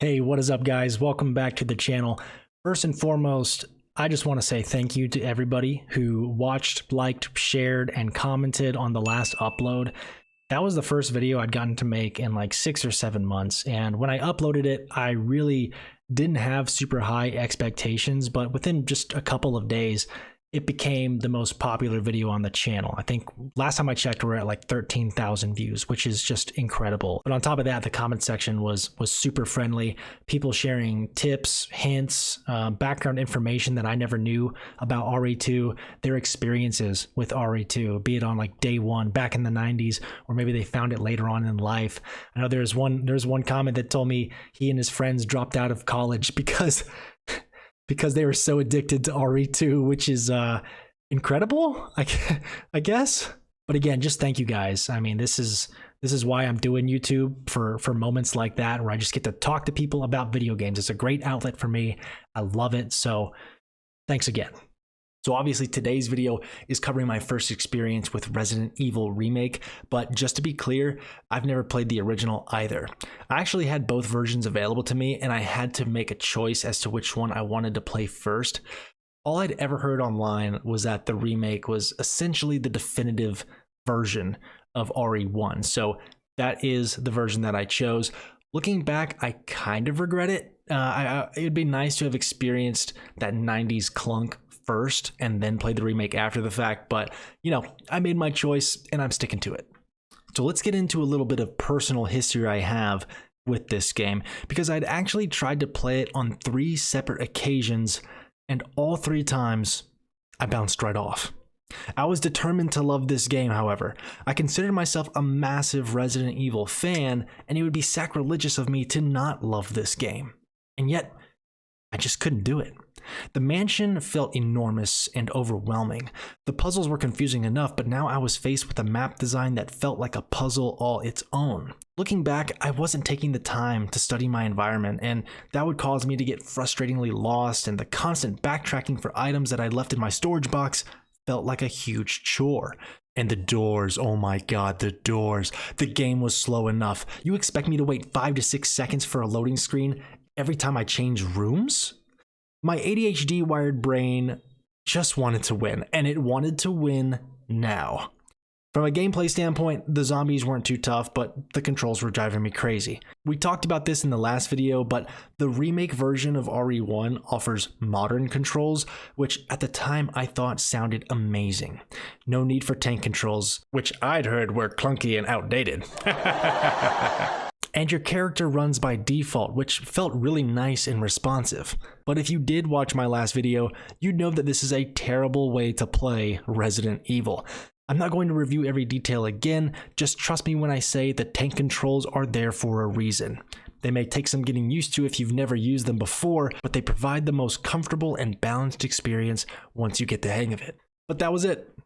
Hey, what is up, guys? Welcome back to the channel. First and foremost, I just want to say thank you to everybody who watched, liked, shared, and commented on the last upload. That was the first video I'd gotten to make in like 6 or 7 months, and when I uploaded it, I really didn't have super high expectations, but within just a couple of days, it became the most popular video on the channel. I think last time I checked, we're at like 13,000 views, which is just incredible. But on top of that, the comment section was super friendly. People sharing tips, hints, background information that I never knew about RE2, their experiences with RE2, be it on like day one back in the 90s, or maybe they found it later on in life. I know there's one comment that told me he and his friends dropped out of college because they were so addicted to RE2, which is incredible, I guess. But again, just thank you guys. I mean, this is why I'm doing YouTube, for moments like that where I just get to talk to people about video games. It's a great outlet for me. I love it. So thanks again. So obviously today's video is covering my first experience with Resident Evil Remake, but just to be clear, I've never played the original either. I actually had both versions available to me, and I had to make a choice as to which one I wanted to play first. All I'd ever heard online was that the remake was essentially the definitive version of RE1, so that is the version that I chose. Looking back, I kind of regret it. It would be nice to have experienced that 90s clunk first and then play the remake after the fact, but you know, I made my choice and I'm sticking to it. So let's get into a little bit of personal history I have with this game, because I'd actually tried to play it on 3 separate occasions, and all 3 times I bounced right off. I was determined to love this game, however. I considered myself a massive Resident Evil fan, and it would be sacrilegious of me to not love this game. And yet, I just couldn't do it. The mansion felt enormous and overwhelming. The puzzles were confusing enough, but now I was faced with a map design that felt like a puzzle all its own. Looking back, I wasn't taking the time to study my environment, and that would cause me to get frustratingly lost, and the constant backtracking for items that I'd left in my storage box felt like a huge chore. And the doors, oh my god, the doors. The game was slow enough. You expect me to wait 5 to 6 seconds for a loading screen every time I change rooms? My ADHD wired brain just wanted to win, and it wanted to win now. From a gameplay standpoint, the zombies weren't too tough, but the controls were driving me crazy. We talked about this in the last video, but the remake version of RE1 offers modern controls, which at the time I thought sounded amazing. No need for tank controls, which I'd heard were clunky and outdated. And your character runs by default, which felt really nice and responsive. But if you did watch my last video, you'd know that this is a terrible way to play Resident Evil. I'm not going to review every detail again, just trust me when I say the tank controls are there for a reason. They may take some getting used to if you've never used them before, but they provide the most comfortable and balanced experience once you get the hang of it. But that was it.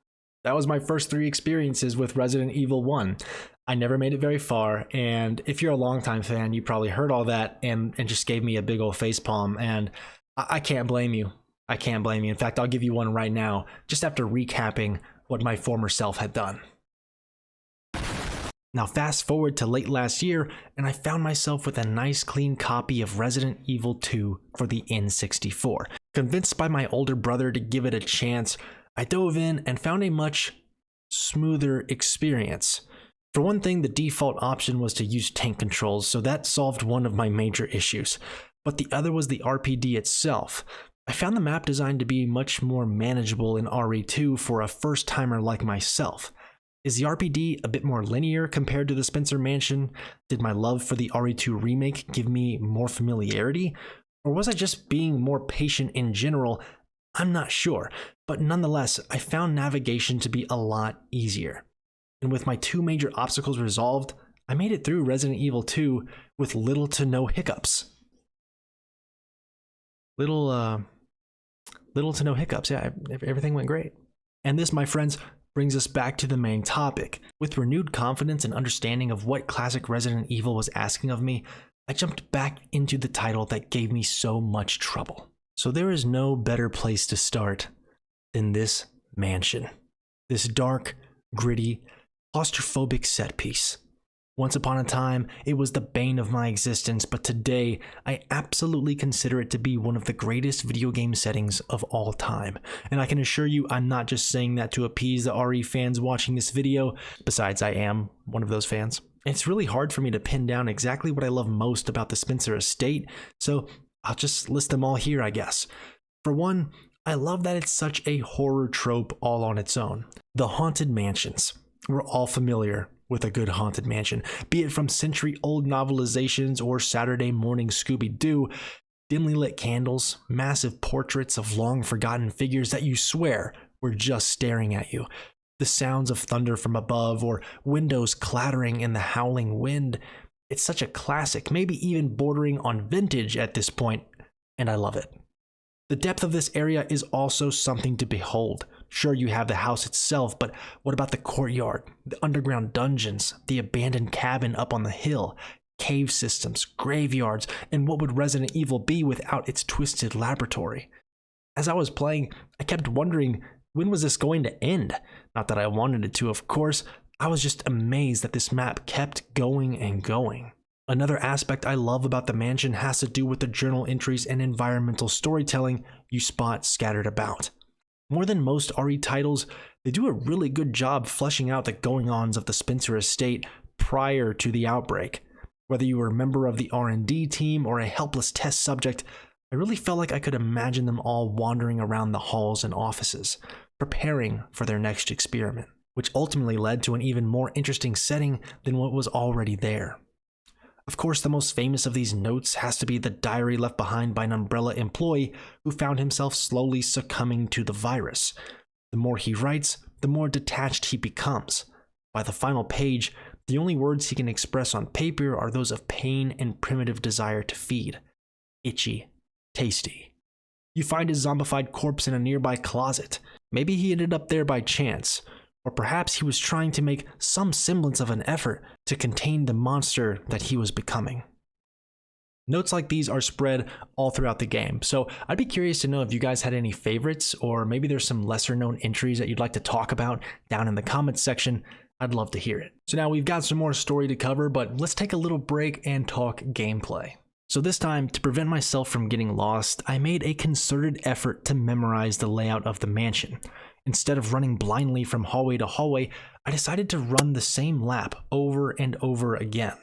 That was my first 3 experiences with Resident Evil 1. I never made it very far, and if you're a longtime fan, you probably heard all that and just gave me a big old facepalm, and I can't blame you. I can't blame you. In fact, I'll give you one right now, just after recapping what my former self had done. Now fast forward to late last year, and I found myself with a nice clean copy of Resident Evil 2 for the N64. Convinced by my older brother to give it a chance, I dove in and found a much smoother experience. For one thing, the default option was to use tank controls, so that solved one of my major issues. But the other was the RPD itself. I found the map design to be much more manageable in RE2 for a first-timer like myself. Is the RPD a bit more linear compared to the Spencer Mansion? Did my love for the RE2 remake give me more familiarity? Or was I just being more patient in general? I'm not sure, but nonetheless, I found navigation to be a lot easier. And with my 2 major obstacles resolved, I made it through Resident Evil 2 with little to no hiccups. Little to no hiccups, yeah, everything went great. And this, my friends, brings us back to the main topic. With renewed confidence and understanding of what classic Resident Evil was asking of me, I jumped back into the title that gave me so much trouble. So there is no better place to start than this mansion. This dark, gritty, claustrophobic set piece. Once upon a time, it was the bane of my existence, but today, I absolutely consider it to be one of the greatest video game settings of all time. And I can assure you, I'm not just saying that to appease the RE fans watching this video, besides I am one of those fans. It's really hard for me to pin down exactly what I love most about the Spencer estate, so I'll just list them all here, I guess. For one, I love that it's such a horror trope all on its own. The haunted mansions. We're all familiar with a good haunted mansion, be it from century-old novelizations or Saturday morning Scooby-Doo. Dimly lit candles, massive portraits of long-forgotten figures that you swear were just staring at you, the sounds of thunder from above or windows clattering in the howling wind. It's such a classic, maybe even bordering on vintage at this point, and I love it. The depth of this area is also something to behold. Sure, you have the house itself, but what about the courtyard, the underground dungeons, the abandoned cabin up on the hill, cave systems, graveyards, and what would Resident Evil be without its twisted laboratory? As I was playing, I kept wondering, when was this going to end? Not that I wanted it to, of course. I was just amazed that this map kept going and going. Another aspect I love about the mansion has to do with the journal entries and environmental storytelling you spot scattered about. More than most RE titles, they do a really good job fleshing out the going-ons of the Spencer estate prior to the outbreak. Whether you were a member of the R&D team or a helpless test subject, I really felt like I could imagine them all wandering around the halls and offices, preparing for their next experiment, which ultimately led to an even more interesting setting than what was already there. Of course, the most famous of these notes has to be the diary left behind by an Umbrella employee who found himself slowly succumbing to the virus. The more he writes, the more detached he becomes. By the final page, the only words he can express on paper are those of pain and primitive desire to feed. Itchy, tasty. You find his zombified corpse in a nearby closet. Maybe he ended up there by chance. Or perhaps he was trying to make some semblance of an effort to contain the monster that he was becoming. Notes like these are spread all throughout the game, so I'd be curious to know if you guys had any favorites, or maybe there's some lesser known entries that you'd like to talk about down in the comments section. I'd love to hear it. So now we've got some more story to cover, but let's take a little break and talk gameplay. So this time, to prevent myself from getting lost, I made a concerted effort to memorize the layout of the mansion. Instead of running blindly from hallway to hallway, I decided to run the same lap over and over again.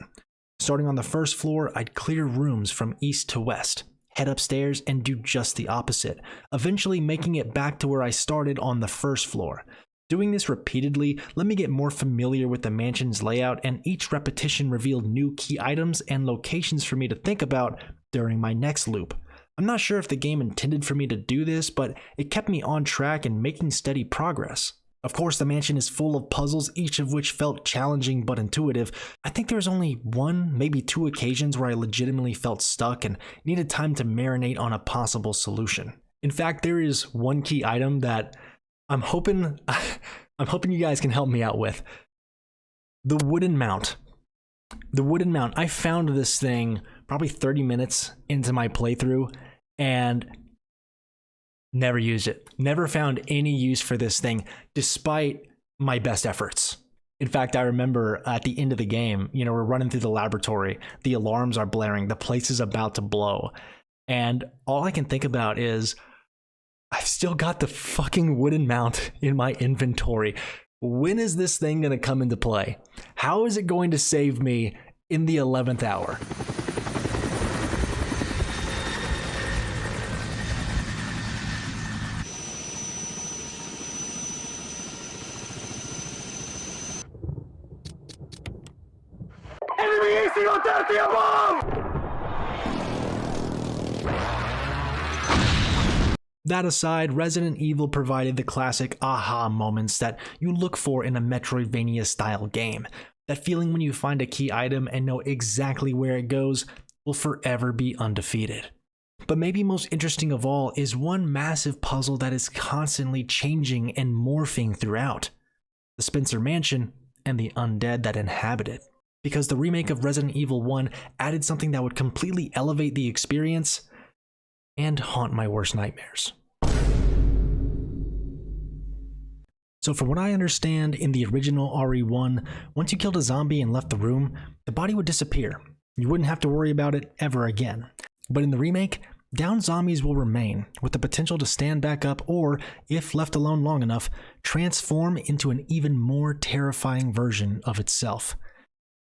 Starting on the first floor, I'd clear rooms from east to west, head upstairs and do just the opposite, eventually making it back to where I started on the first floor. Doing this repeatedly let me get more familiar with the mansion's layout, and each repetition revealed new key items and locations for me to think about during my next loop. I'm not sure if the game intended for me to do this, but it kept me on track and making steady progress. Of course, the mansion is full of puzzles, each of which felt challenging but intuitive. I think there was only one, maybe two occasions where I legitimately felt stuck and needed time to marinate on a possible solution. In fact, there is one key item that I'm hoping you guys can help me out with. The wooden mount. The wooden mount. I found this thing probably 30 minutes into my playthrough and never used it. Never found any use for this thing despite my best efforts. In fact, I remember at the end of the game, we're running through the laboratory, the alarms are blaring, the place is about to blow. And all I can think about is, I've still got the fucking wooden mount in my inventory. When is this thing going to come into play? How is it going to save me in the 11th hour? That aside, Resident Evil provided the classic aha moments that you look for in a Metroidvania-style game. That feeling when you find a key item and know exactly where it goes will forever be undefeated. But maybe most interesting of all is one massive puzzle that is constantly changing and morphing throughout: the Spencer Mansion and the undead that inhabit it. Because the remake of Resident Evil 1 added something that would completely elevate the experience and haunt my worst nightmares. So from what I understand, in the original RE1, once you killed a zombie and left the room, the body would disappear. You wouldn't have to worry about it ever again. But in the remake, downed zombies will remain, with the potential to stand back up or, if left alone long enough, transform into an even more terrifying version of itself.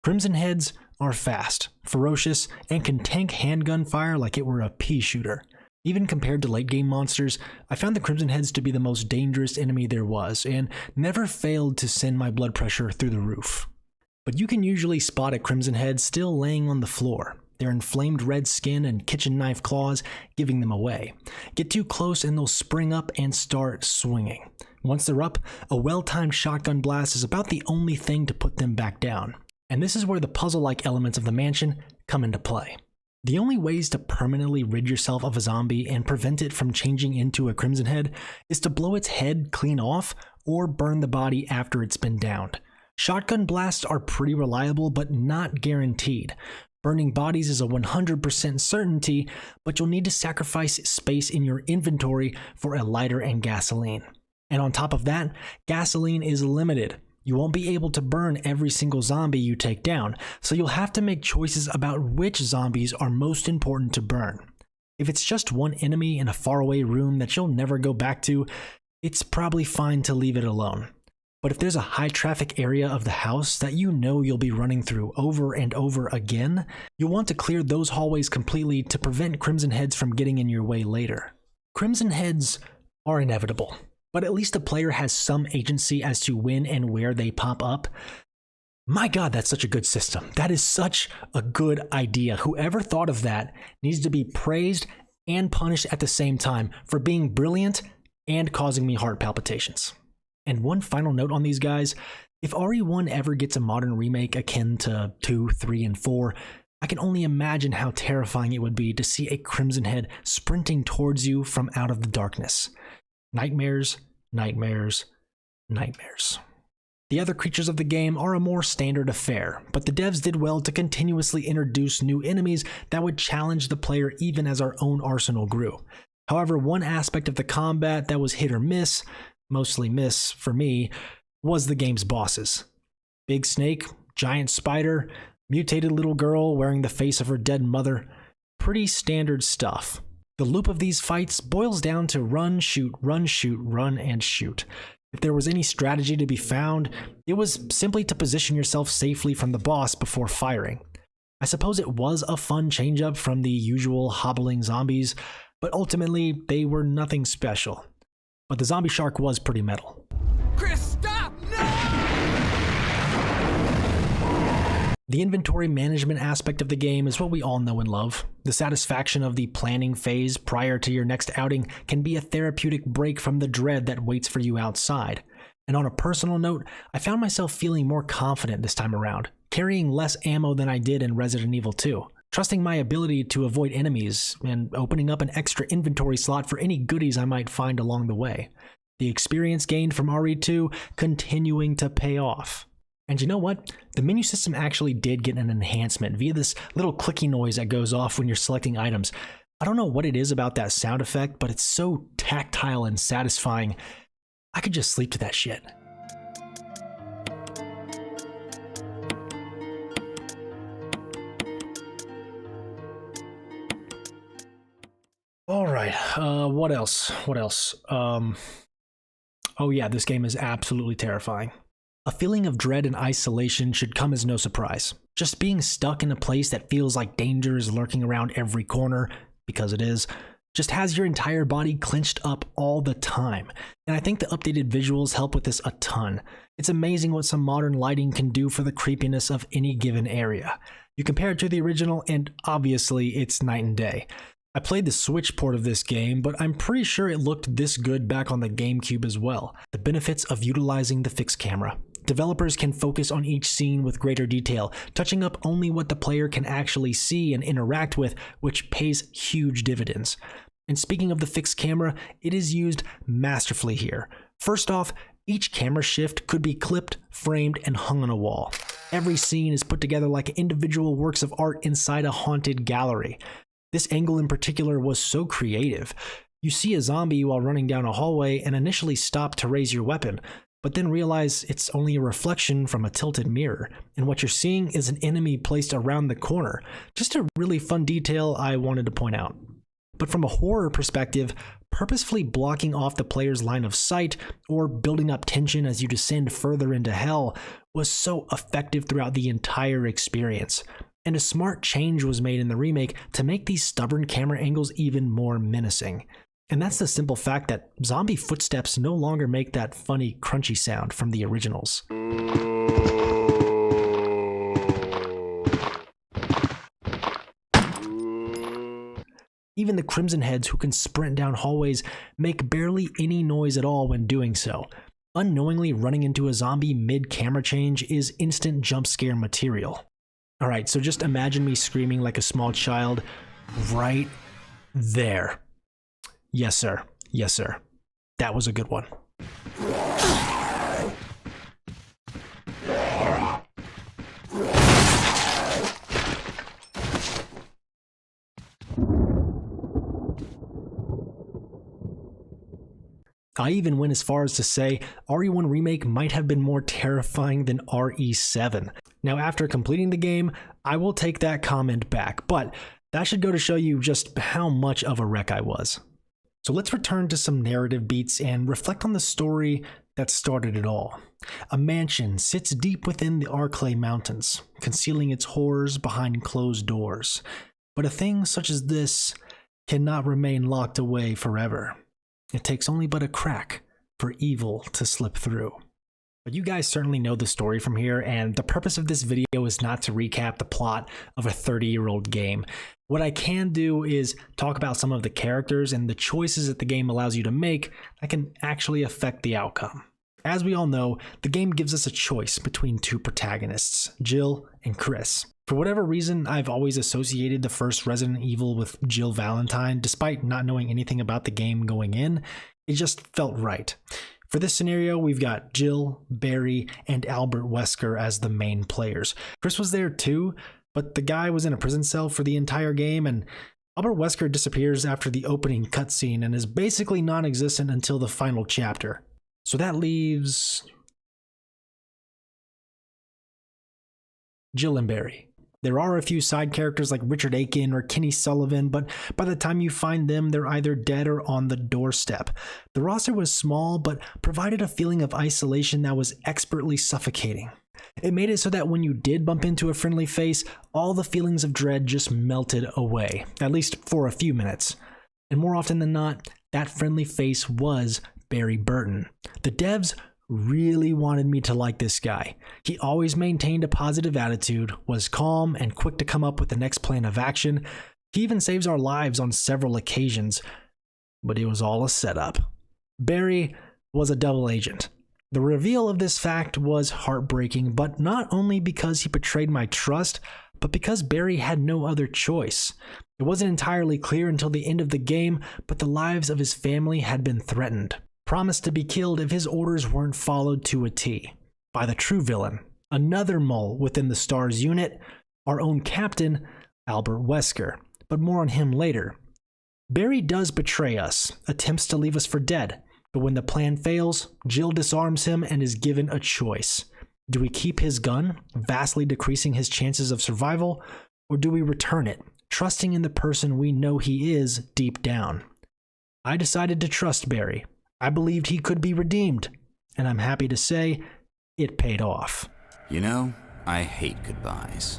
Crimson Heads are fast, ferocious, and can tank handgun fire like it were a pea shooter. Even compared to late-game monsters, I found the Crimson Heads to be the most dangerous enemy there was, and never failed to send my blood pressure through the roof. But you can usually spot a Crimson Head still laying on the floor, their inflamed red skin and kitchen knife claws giving them away. Get too close and they'll spring up and start swinging. Once they're up, a well-timed shotgun blast is about the only thing to put them back down. And this is where the puzzle-like elements of the mansion come into play. The only ways to permanently rid yourself of a zombie and prevent it from changing into a Crimson Head is to blow its head clean off or burn the body after it's been downed. Shotgun blasts are pretty reliable but not guaranteed. Burning bodies is a 100% certainty, but you'll need to sacrifice space in your inventory for a lighter and gasoline. And on top of that, gasoline is limited. You won't be able to burn every single zombie you take down, so you'll have to make choices about which zombies are most important to burn. If it's just one enemy in a faraway room that you'll never go back to, it's probably fine to leave it alone. But if there's a high traffic area of the house that you know you'll be running through over and over again, you'll want to clear those hallways completely to prevent Crimson Heads from getting in your way later. Crimson Heads are inevitable, but at least the player has some agency as to when and where they pop up. My God, that's such a good system. That is such a good idea. Whoever thought of that needs to be praised and punished at the same time for being brilliant and causing me heart palpitations. And one final note on these guys, if RE1 ever gets a modern remake akin to 2, 3, and 4, I can only imagine how terrifying it would be to see a Crimson Head sprinting towards you from out of the darkness. Nightmares, nightmares, nightmares. The other creatures of the game are a more standard affair, but the devs did well to continuously introduce new enemies that would challenge the player even as our own arsenal grew. However, one aspect of the combat that was hit or miss, mostly miss for me, was the game's bosses. Big snake, giant spider, mutated little girl wearing the face of her dead mother. Pretty standard stuff. The loop of these fights boils down to run, shoot, run, shoot, run, and shoot. If there was any strategy to be found, it was simply to position yourself safely from the boss before firing. I suppose it was a fun change-up from the usual hobbling zombies, but ultimately they were nothing special. But the zombie shark was pretty metal. Chris, stop! No! The inventory management aspect of the game is what we all know and love. The satisfaction of the planning phase prior to your next outing can be a therapeutic break from the dread that waits for you outside. And on a personal note, I found myself feeling more confident this time around, carrying less ammo than I did in Resident Evil 2. Trusting my ability to avoid enemies, and opening up an extra inventory slot for any goodies I might find along the way. The experience gained from RE2 continuing to pay off. And you know what? The menu system actually did get an enhancement via this little clicky noise that goes off when you're selecting items. I don't know what it is about that sound effect, but it's so tactile and satisfying. I could just sleep to that shit. All right, what else? Oh yeah, this game is absolutely terrifying. A feeling of dread and isolation should come as no surprise. Just being stuck in a place that feels like danger is lurking around every corner, because it is, just has your entire body clenched up all the time. And I think the updated visuals help with this a ton. It's amazing what some modern lighting can do for the creepiness of any given area. You compare it to the original, and obviously it's night and day. I played the Switch port of this game, but I'm pretty sure it looked this good back on the GameCube as well. The benefits of utilizing the fixed camera. Developers can focus on each scene with greater detail, touching up only what the player can actually see and interact with, which pays huge dividends. And speaking of the fixed camera, it is used masterfully here. First off, each camera shift could be clipped, framed, and hung on a wall. Every scene is put together like individual works of art inside a haunted gallery. This angle in particular was so creative. You see a zombie while running down a hallway and initially stop to raise your weapon, but then realize it's only a reflection from a tilted mirror, and what you're seeing is an enemy placed around the corner. Just a really fun detail I wanted to point out. But from a horror perspective, purposefully blocking off the player's line of sight or building up tension as you descend further into hell was so effective throughout the entire experience. And a smart change was made in the remake to make these stubborn camera angles even more menacing. And that's the simple fact that zombie footsteps no longer make that funny, crunchy sound from the originals. Even the Crimson Heads, who can sprint down hallways, make barely any noise at all when doing so. Unknowingly running into a zombie mid-camera change is instant jump scare material. Alright, so just imagine me screaming like a small child right there. Yes, sir. Yes, sir. That was a good one. I even went as far as to say RE1 Remake might have been more terrifying than RE7. Now, after completing the game, I will take that comment back, but that should go to show you just how much of a wreck I was. So let's return to some narrative beats and reflect on the story that started it all. A mansion sits deep within the Arklay Mountains, concealing its horrors behind closed doors. But a thing such as this cannot remain locked away forever. It takes only but a crack for evil to slip through. But you guys certainly know the story from here, and the purpose of this video is not to recap the plot of a 30-year-old game. What I can do is talk about some of the characters and the choices that the game allows you to make that can actually affect the outcome. As we all know, the game gives us a choice between two protagonists, Jill and Chris. For whatever reason, I've always associated the first Resident Evil with Jill Valentine, despite not knowing anything about the game going in. It just felt right. For this scenario, we've got Jill, Barry, and Albert Wesker as the main players. Chris was there too, but the guy was in a prison cell for the entire game, and Albert Wesker disappears after the opening cutscene and is basically non-existent until the final chapter. So that leaves Jill and Barry. There are a few side characters like Richard Aiken or Kenny Sullivan, but by the time you find them, they're either dead or on the doorstep. The roster was small, but provided a feeling of isolation that was expertly suffocating. It made it so that when you did bump into a friendly face, all the feelings of dread just melted away, at least for a few minutes. And more often than not, that friendly face was Barry Burton. The devs really wanted me to like this guy. He always maintained a positive attitude, was calm and quick to come up with the next plan of action. He even saves our lives on several occasions, but it was all a setup. Barry was a double agent. The reveal of this fact was heartbreaking, but not only because he betrayed my trust, but because Barry had no other choice. It wasn't entirely clear until the end of the game, but the lives of his family had been threatened. Promised to be killed if his orders weren't followed to a T. By the true villain, another mole within the STARS unit, our own captain, Albert Wesker. But more on him later. Barry does betray us, attempts to leave us for dead, but when the plan fails, Jill disarms him and is given a choice. Do we keep his gun, vastly decreasing his chances of survival, or do we return it, trusting in the person we know he is deep down? I decided to trust Barry. I believed he could be redeemed, and I'm happy to say it paid off. You know, I hate goodbyes.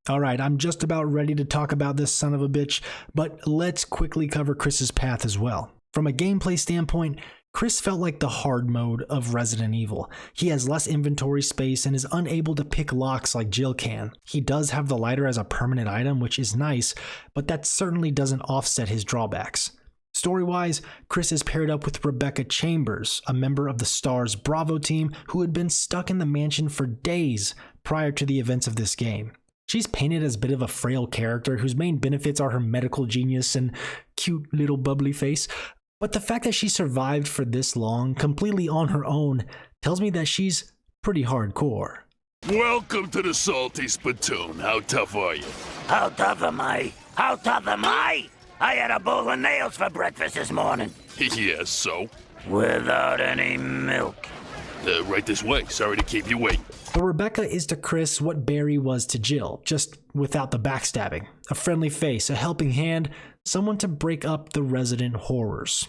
Alright, I'm just about ready to talk about this son of a bitch, but let's quickly cover Chris's path as well. From a gameplay standpoint, Chris felt like the hard mode of Resident Evil. He has less inventory space and is unable to pick locks like Jill can. He does have the lighter as a permanent item, which is nice, but that certainly doesn't offset his drawbacks. Story-wise, Chris is paired up with Rebecca Chambers, a member of the STARS Bravo team who had been stuck in the mansion for days prior to the events of this game. She's painted as a bit of a frail character whose main benefits are her medical genius and cute little bubbly face, but the fact that she survived for this long, completely on her own, tells me that she's pretty hardcore. Welcome to the Salty Spittoon. How tough are you? How tough am I? How tough am I? I had a bowl of nails for breakfast this morning. Yes, so? without any milk. Right this way. Sorry to keep you waiting. But Rebecca is to Chris what Barry was to Jill, just without the backstabbing. A friendly face, a helping hand, someone to break up the resident horrors.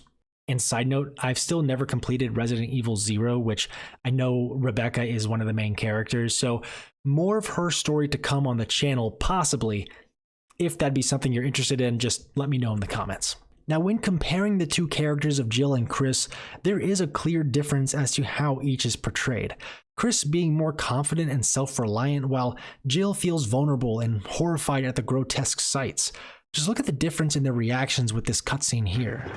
And side note, I've still never completed Resident Evil 0, which I know Rebecca is one of the main characters, so more of her story to come on the channel, possibly. If that'd be something you're interested in, just let me know in the comments. Now, when comparing the two characters of Jill and Chris, there is a clear difference as to how each is portrayed. Chris being more confident and self-reliant, while Jill feels vulnerable and horrified at the grotesque sights. Just look at the difference in their reactions with this cutscene here.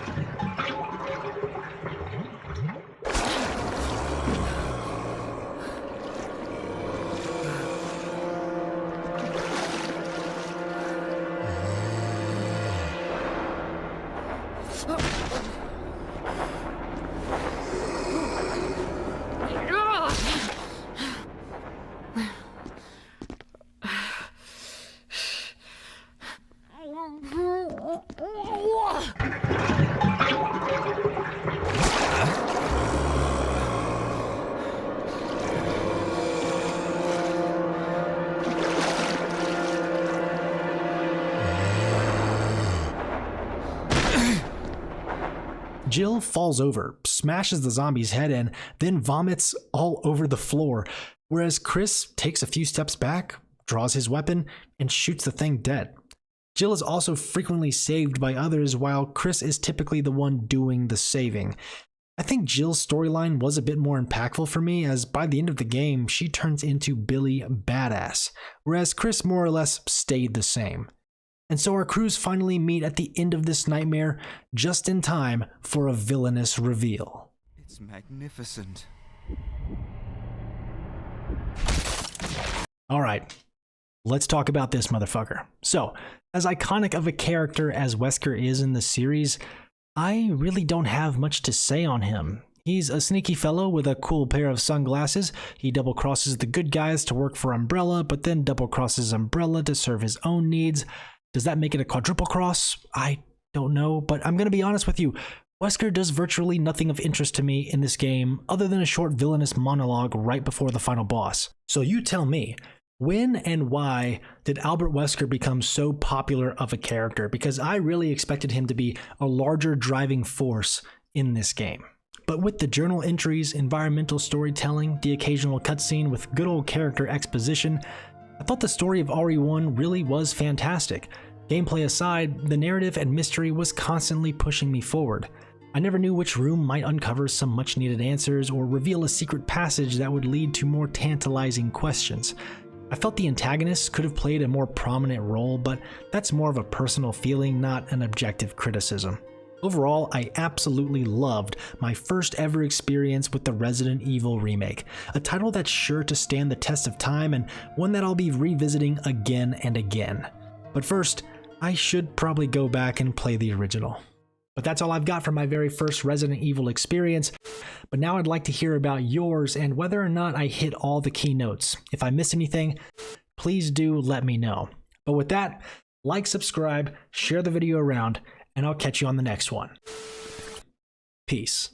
Jill falls over, smashes the zombie's head in, then vomits all over the floor, whereas Chris takes a few steps back, draws his weapon, and shoots the thing dead. Jill is also frequently saved by others, while Chris is typically the one doing the saving. I think Jill's storyline was a bit more impactful for me, as by the end of the game, she turns into Billy Badass, whereas Chris more or less stayed the same. And so our crews finally meet at the end of this nightmare, just in time for a villainous reveal. It's magnificent. Alright, let's talk about this motherfucker. So, as iconic of a character as Wesker is in the series, I really don't have much to say on him. He's a sneaky fellow with a cool pair of sunglasses. He double-crosses the good guys to work for Umbrella, but then double-crosses Umbrella to serve his own needs. Does that make it a quadruple cross? I don't know, but I'm going to be honest with you. Wesker does virtually nothing of interest to me in this game other than a short villainous monologue right before the final boss. So you tell me, when and why did Albert Wesker become so popular of a character? Because I really expected him to be a larger driving force in this game. But with the journal entries, environmental storytelling, the occasional cutscene with good old character exposition, I thought the story of RE1 really was fantastic. Gameplay aside, the narrative and mystery was constantly pushing me forward. I never knew which room might uncover some much needed answers or reveal a secret passage that would lead to more tantalizing questions. I felt the antagonists could have played a more prominent role, but that's more of a personal feeling, not an objective criticism. Overall, I absolutely loved my first ever experience with the Resident Evil remake, a title that's sure to stand the test of time and one that I'll be revisiting again and again. But first, I should probably go back and play the original. But that's all I've got for my very first Resident Evil experience. But now I'd like to hear about yours and whether or not I hit all the key notes. If I missed anything, please do let me know. But with that, like, subscribe, share the video around, and I'll catch you on the next one. Peace.